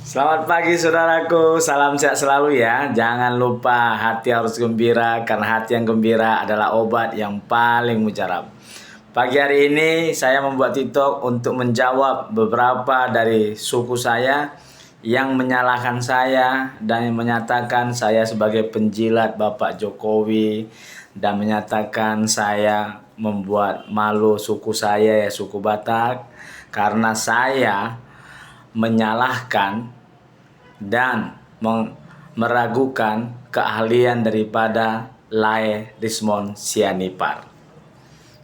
Selamat pagi saudaraku, salam sehat selalu ya. Jangan lupa hati harus gembira karena hati yang gembira adalah obat yang paling mujarab. Pagi hari ini saya membuat TikTok untuk menjawab beberapa dari suku saya yang menyalahkan saya dan menyatakan saya sebagai penjilat Bapak Jokowi dan menyatakan saya membuat malu suku saya ya, suku Batak, karena saya menyalahkan dan meragukan keahlian daripada Lae Rismond Sianipar.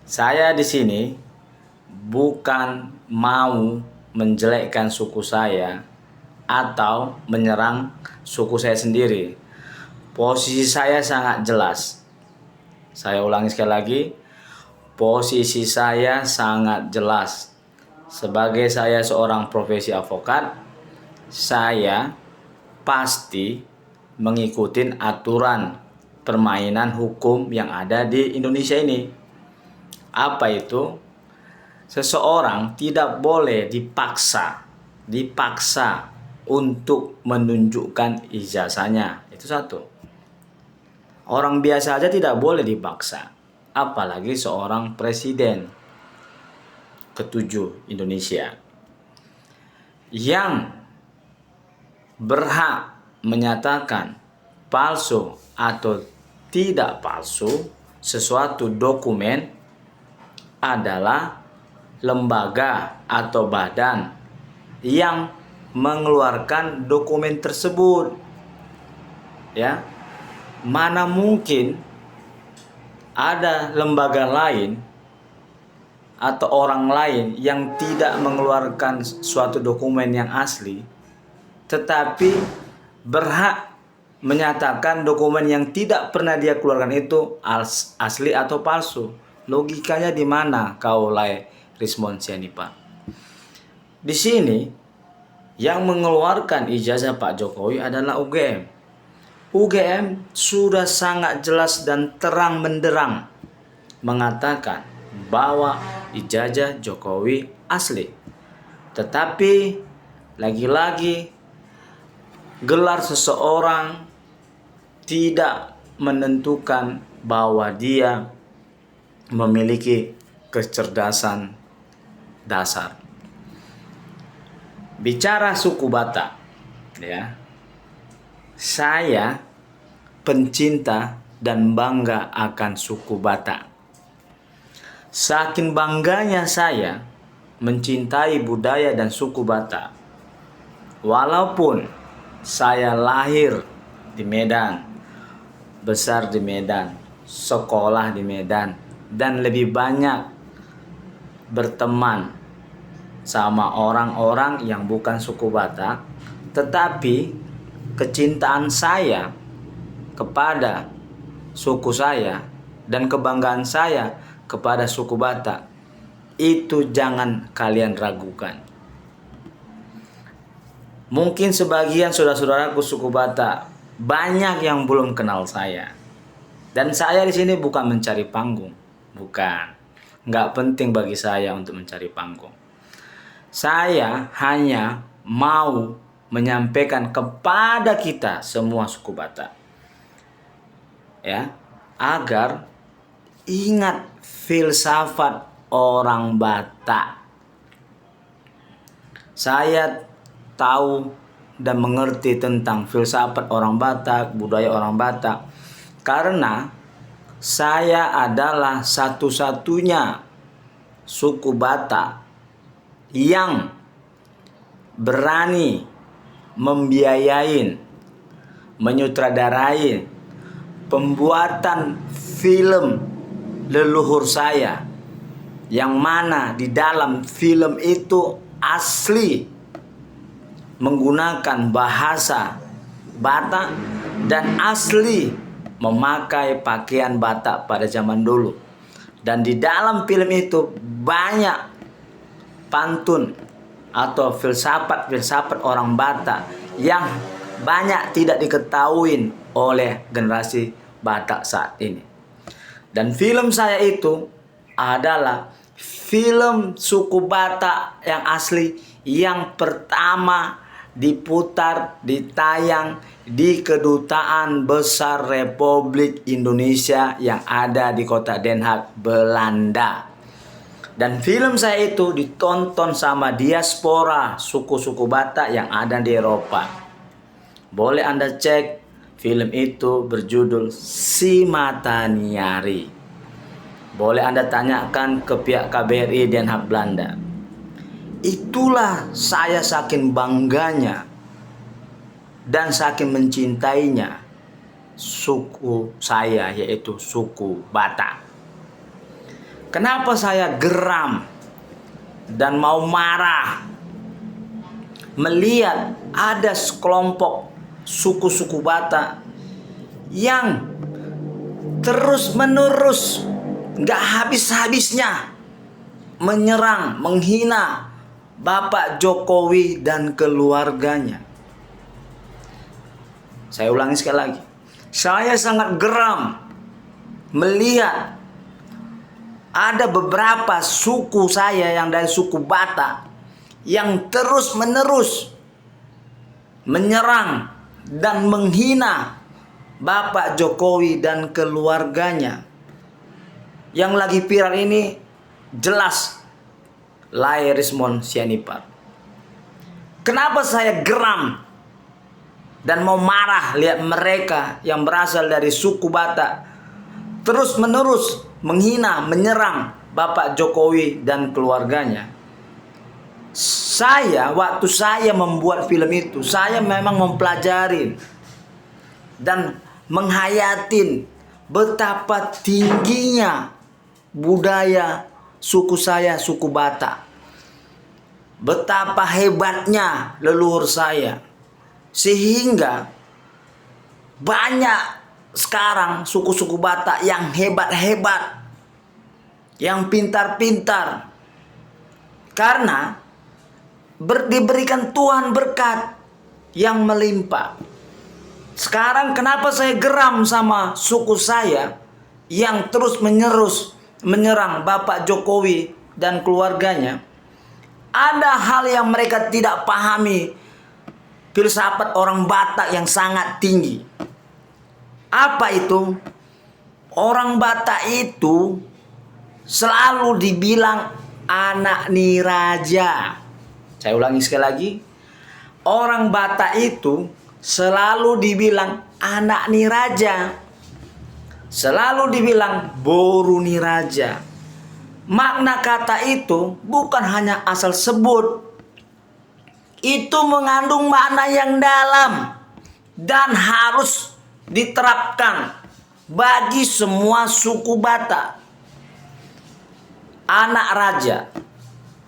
Saya di sini bukan mau menjelekkan suku saya atau menyerang suku saya sendiri. Posisi saya sangat jelas. Saya ulangi sekali lagi, posisi saya sangat jelas. Sebagai saya seorang profesi advokat, saya pasti mengikuti aturan permainan hukum yang ada di Indonesia ini. Apa itu? Seseorang tidak boleh dipaksa untuk menunjukkan ijazahnya. Itu satu. Orang biasa aja tidak boleh dipaksa, apalagi seorang presiden ketujuh Indonesia yang berhak menyatakan palsu atau tidak palsu sesuatu dokumen adalah lembaga atau badan yang mengeluarkan dokumen tersebut. Ya, mana mungkin ada lembaga lain atau orang lain yang tidak mengeluarkan suatu dokumen yang asli tetapi berhak menyatakan dokumen yang tidak pernah dia keluarkan itu asli atau palsu. Logikanya di mana kau Lae Rismond Sianipar? Di sini yang mengeluarkan ijazah Pak Jokowi adalah UGM. UGM sudah sangat jelas dan terang benderang mengatakan bahwa ijazah Jokowi asli. Tetapi lagi-lagi gelar seseorang tidak menentukan bahwa dia memiliki kecerdasan dasar. Bicara suku Batak, ya, saya pencinta dan bangga akan suku Batak. Saking bangganya saya mencintai budaya dan suku Batak, walaupun saya lahir di Medan, besar di Medan, sekolah di Medan, dan lebih banyak berteman sama orang-orang yang bukan suku Batak, tetapi kecintaan saya kepada suku saya dan kebanggaan saya kepada suku Batak itu jangan kalian ragukan. Mungkin sebagian saudara-saudaraku suku Batak banyak yang belum kenal saya. Dan saya di sini bukan mencari panggung, bukan. Nggak penting bagi saya untuk mencari panggung. Saya hanya mau menyampaikan kepada kita semua suku Batak, ya, agar ingat filsafat orang Batak. Saya tahu dan mengerti tentang filsafat orang Batak, budaya orang Batak, karena saya adalah satu-satunya suku Batak yang berani membiayain, menyutradarai pembuatan film leluhur saya, yang mana di dalam film itu asli menggunakan bahasa Batak dan asli memakai pakaian Batak pada zaman dulu. Dan di dalam film itu banyak pantun atau filsafat orang Batak yang banyak tidak diketahui oleh generasi Batak saat ini. Dan film saya itu adalah film suku Batak yang asli yang pertama diputar, ditayang di Kedutaan Besar Republik Indonesia yang ada di kota Den Haag, Belanda. Dan film saya itu ditonton sama diaspora suku-suku Batak yang ada di Eropa. Boleh Anda cek, film itu berjudul Si Mata Nyari. Boleh Anda tanyakan ke pihak KBRI Den Haag, Belanda. Itulah saya saking bangganya dan saking mencintainya suku saya, yaitu suku Batak. Kenapa saya geram dan mau marah melihat ada sekelompok suku-suku Batak yang terus-menerus gak habis-habisnya menyerang, menghina Bapak Jokowi dan keluarganya. Saya ulangi sekali lagi. Saya sangat geram melihat ada beberapa suku saya yang dari suku Batak yang terus-menerus menyerang dan menghina Bapak Jokowi dan keluarganya. Yang lagi viral ini jelas Laerismon Sianipar. Kenapa saya geram dan mau marah lihat mereka yang berasal dari suku Batak terus-menerus menghina, menyerang Bapak Jokowi dan keluarganya? Waktu saya membuat film itu, saya memang mempelajari dan menghayatin betapa tingginya budaya suku saya, suku Batak. Betapa hebatnya leluhur saya. Sehingga banyak sekarang suku-suku Batak yang hebat-hebat, yang pintar-pintar, karena diberikan Tuhan berkat yang melimpah. Sekarang kenapa saya geram sama suku saya yang terus-menerus menyerang Bapak Jokowi dan keluarganya? Ada hal yang mereka tidak pahami, filsafat orang Batak yang sangat tinggi. Apa itu? Orang Batak itu selalu dibilang anak niraja. Saya ulangi sekali lagi. Orang Batak itu selalu dibilang anak niraja. Selalu dibilang boru niraja. Makna kata itu bukan hanya asal sebut. Itu mengandung makna yang dalam dan harus diterapkan bagi semua suku Batak. Anak raja.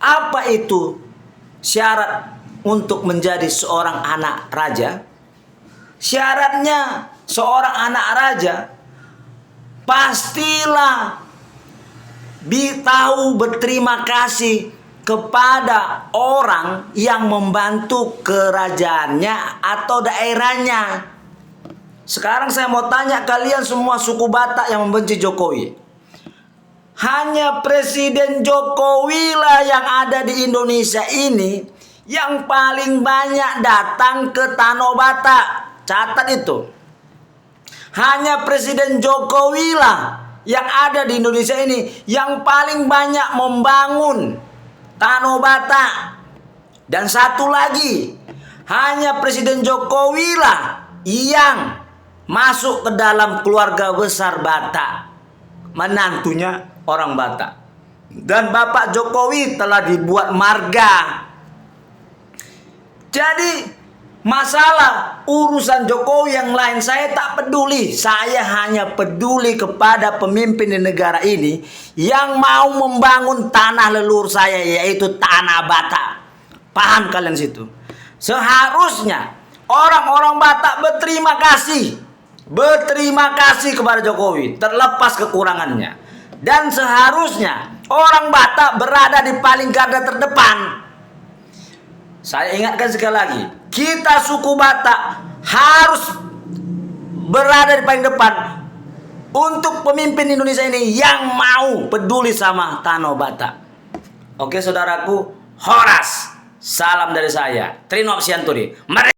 Apa itu syarat untuk menjadi seorang anak raja? Syaratnya seorang anak raja pastilah tahu berterima kasih kepada orang yang membantu kerajaannya atau daerahnya. Sekarang saya mau tanya kalian semua suku Batak yang membenci Jokowi. Hanya Presiden Jokowi lah yang ada di Indonesia ini yang paling banyak datang ke Tanah Batak. Catat itu. Hanya Presiden Jokowi lah yang ada di Indonesia ini yang paling banyak membangun Tanah Batak. Dan satu lagi, hanya Presiden Jokowi lah yang masuk ke dalam keluarga besar Batak. Menantunya orang Batak. Dan Bapak Jokowi telah dibuat marga. Jadi masalah urusan Jokowi yang lain saya tak peduli. Saya hanya peduli kepada pemimpin di negara ini yang mau membangun tanah leluhur saya, yaitu tanah Batak. Paham kalian situ? Seharusnya orang-orang Batak berterima kasih kepada Jokowi terlepas kekurangannya. Dan seharusnya orang Batak berada di paling garda terdepan. Saya ingatkan sekali lagi, kita suku Batak harus berada di paling depan untuk pemimpin Indonesia ini yang mau peduli sama Tanah Batak. Oke saudaraku, horas. Salam dari saya, Trino Opsianturi. Mari.